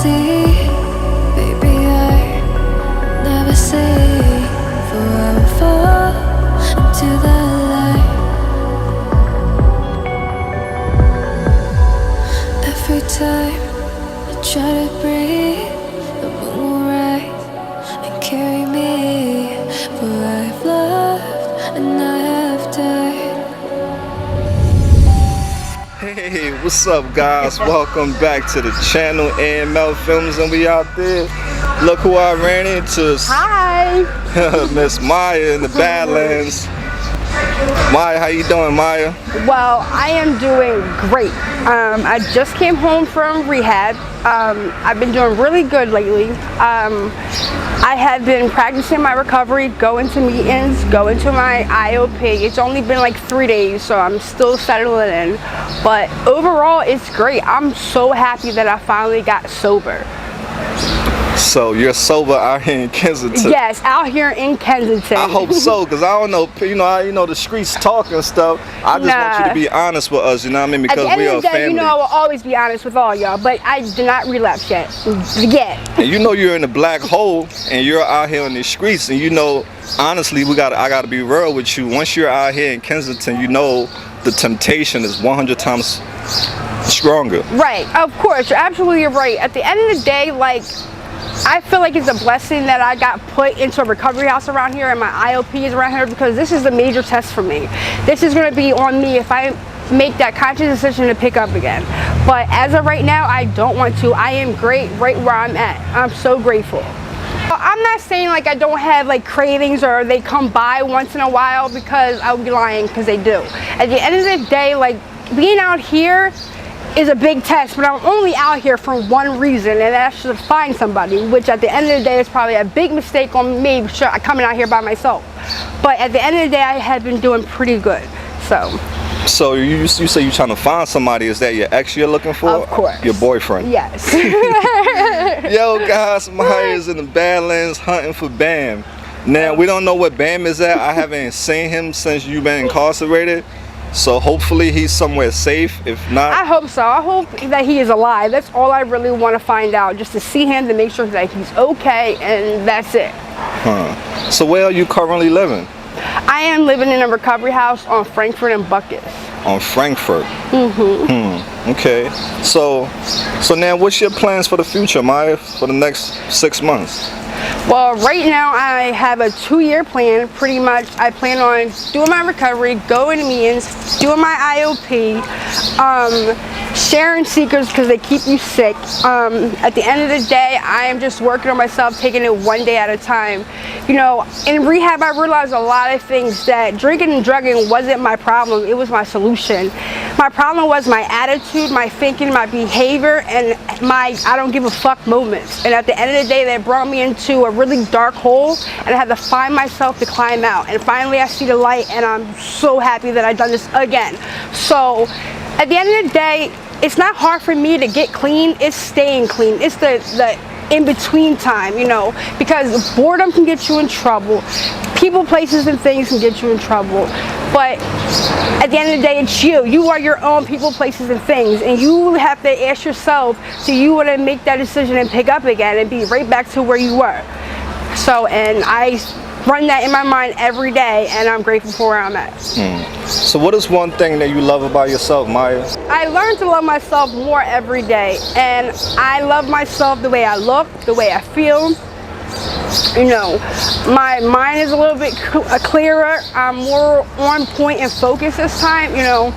see, baby, I never say, for I will fall into the light. Every time I try to breathe, the moon will rise and carry me, for I've loved and I have died. Hey, what's up, guys? Welcome back to the channel, AML Films, and we out there. Look who I ran into. Hi. Miss Maya in the Badlands. Maya, how you doing, Maya? Well, I am doing great. I just came home from rehab. I've been doing really good lately. I have been practicing my recovery, going to meetings, going to my IOP. It's only been like 3 days, so I'm still settling in. But overall, it's great. I'm so happy that I finally got sober. So you're sober out here in Kensington? Yes, out here in Kensington. I hope so, because I don't know, you know the streets talk and stuff. I just want you to be honest with us, you know what I mean? Because we are a family. You know, I will always be honest with all y'all, but I did not relapse yet. And you know you're in the black hole, and you're out here on the streets, and you know, honestly, I gotta be real with you. Once you're out here in Kensington, you know the temptation is 100 times stronger. Right, of course, you're absolutely right. At the end of the day, like, I feel like it's a blessing that I got put into a recovery house around here and my IOP is around here, because this is a major test for me. This is going to be on me if I make that conscious decision to pick up again. But as of right now, I don't want to. I am great right where I'm at. I'm so grateful. I'm not saying like I don't have like cravings or they come by once in a while, because I would be lying, because they do. At the end of the day, like, being out here is a big test, but I'm only out here for one reason, and that's to find somebody, which at the end of the day is probably a big mistake on me coming out here by myself. But at the end of the day, I have been doing pretty good. So you say you're trying to find somebody. Is that your ex you're looking for? Of course. Your boyfriend? Yes. Yo, guys, Maya is in the Badlands hunting for Bam. Now, we don't know what Bam is at. I haven't seen him since you've been incarcerated. So hopefully he's somewhere safe. If not, I hope so. I hope that he is alive. That's all I really want to find out, just to see him, to make sure that he's okay, and that's it. So where are you currently living? I am living in a recovery house on Frankfurt and Buckus. On Frankfurt? Okay. So now what's your plans for the future, Maya, for the next 6 months? Well, right now I have a 2-year plan. Pretty much I plan on doing my recovery, going to meetings, doing my IOP, sharing secrets because they keep you sick. At the end of the day, I am just working on myself, taking it one day at a time. You know, in rehab I realized a lot of things, that drinking and drugging wasn't my problem, it was my solution. My problem was my attitude, my thinking, my behavior, and my I don't give a fuck moments. And at the end of the day, that brought me into a really dark hole, and I had to find myself to climb out. And finally I see the light, and I'm so happy that I've done this again. So at the end of the day, it's not hard for me to get clean, it's staying clean. It's the in-between time, you know, because boredom can get you in trouble. People, places, and things can get you in trouble. But at the end of the day, it's you. You are your own people, places, and things. And you have to ask yourself, do you want to make that decision and pick up again and be right back to where you were? So, and I run that in my mind every day, and I'm grateful for where I'm at. So what is one thing that you love about yourself, Maya? I learn to love myself more every day, and I love myself the way I look, the way I feel. You know, my mind is a little bit clearer. I'm more on point and focused this time. You know,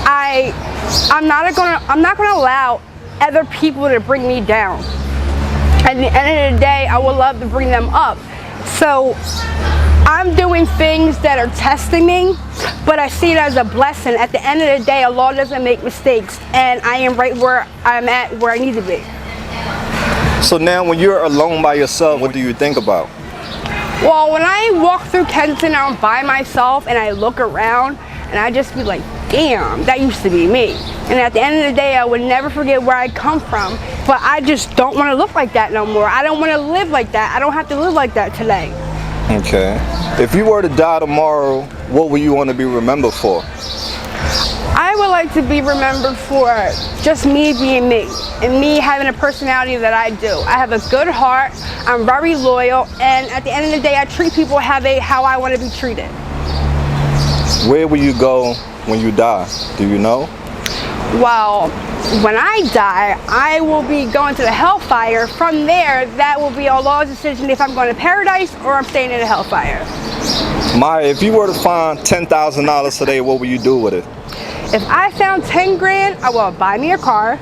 I'm not gonna allow other people to bring me down. At the end of the day, I would love to bring them up. So I'm doing things that are testing me, but I see it as a blessing. At the end of the day, Allah doesn't make mistakes, and I am right where I'm at, where I need to be. So now when you're alone by yourself, what do you think about? Well, when I walk through Kensington, I'm by myself and I look around and I just be like, damn, that used to be me. And at the end of the day, I would never forget where I come from, but I just don't want to look like that no more. I don't want to live like that. I don't have to live like that today. Okay. If you were to die tomorrow, what would you want to be remembered for? I would would like to be remembered for just me being me and me having a personality that I do. I have a good heart, I'm very loyal, and at the end of the day, I treat people how I want to be treated. Where will you go when you die? Do you know? Well, when I die, I will be going to the hellfire. From there, that will be a Lord's decision if I'm going to paradise or I'm staying in the hellfire. Maya, if you were to find $10,000 today, what would you do with it? If I found 10 grand, I will buy me a car,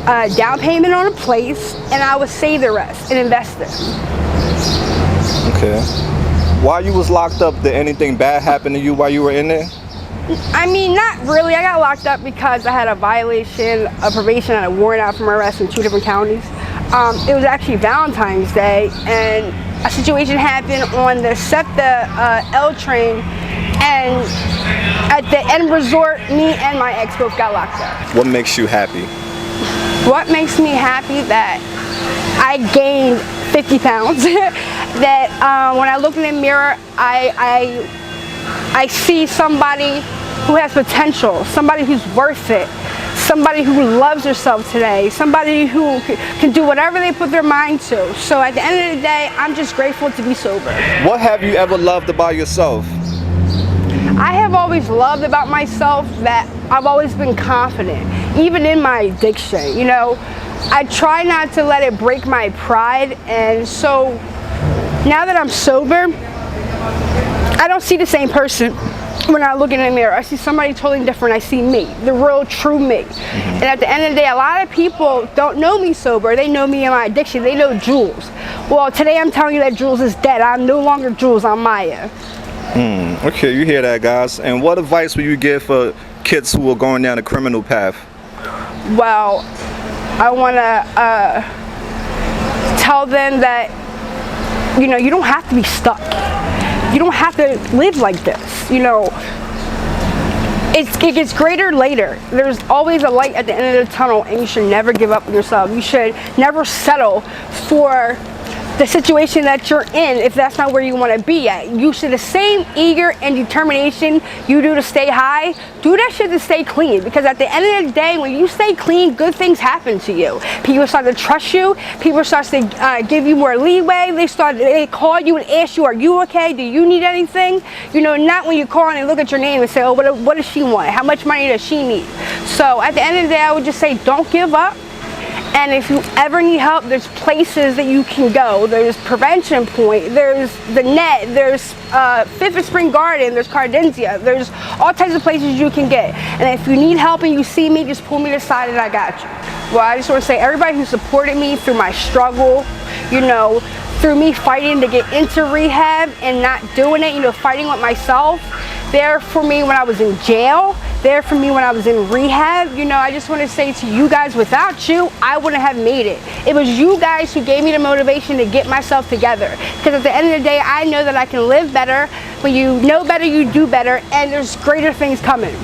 down payment on a place, and I would save the rest and invest it. Okay. While you was locked up, did anything bad happen to you while you were in there? I mean, not really. I got locked up because I had a violation of probation and a warrant out for my arrest in 2 different counties. It was actually Valentine's Day, and a situation happened on the SEPTA L train, and at the end resort, me and my ex both got locked up. What makes you happy? What makes me happy that I gained 50 pounds. That when I look in the mirror, I see somebody who has potential, somebody who's worth it, somebody who loves herself today, somebody who can do whatever they put their mind to. So at the end of the day, I'm just grateful to be sober. What have you ever loved about yourself? I have always loved about myself that I've always been confident, even in my addiction. You know, I try not to let it break my pride, and so now that I'm sober, I don't see the same person when I look in the mirror. I see somebody totally different. I see me, the real, true me. And at the end of the day, a lot of people don't know me sober. They know me in my addiction. They know Jules. Well, today I'm telling you that Jules is dead. I'm no longer Jules. I'm Maya. Okay, you hear that, guys. And what advice would you give for kids who are going down a criminal path? Well, I want to tell them that, you know, you don't have to be stuck. You don't have to live like this, you know. It gets greater later. There's always a light at the end of the tunnel, and you should never give up on yourself. You should never settle for the situation that you're in if that's not where you want to be at. You should the same eager and determination you do to stay high, do that shit to stay clean, because at the end of the day, when you stay clean, good things happen to you. People start to trust you, people start to give you more leeway, they call you and ask you, are you okay, do you need anything? You know, not when you call and look at your name and say, oh, what does she want, how much money does she need? So at the end of the day, I would just say, don't give up. And if you ever need help, there's places that you can go. There's Prevention Point, there's the Net, there's Fifth and Spring Garden, there's Cardensia, there's all types of places you can get. And if you need help and you see me, just pull me to the side and I got you. Well, I just want to say everybody who supported me through my struggle, you know, through me fighting to get into rehab and not doing it, you know, fighting with myself, there for me when I was in jail, there for me when I was in rehab. You know, I just want to say to you guys, without you, I wouldn't have made it. It was you guys who gave me the motivation to get myself together. Because at the end of the day, I know that I can live better. When you know better, you do better, and there's greater things coming.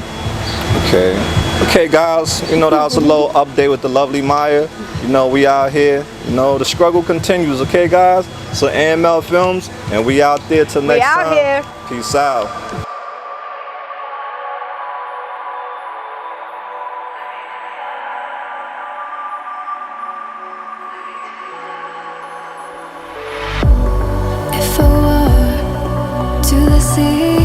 Okay, guys, you know, that was a little update with the lovely Maya. You know, we out here, you know, the struggle continues, okay, guys? So AML Films, and we out there till next time. We out here. Peace out. If I were to the sea,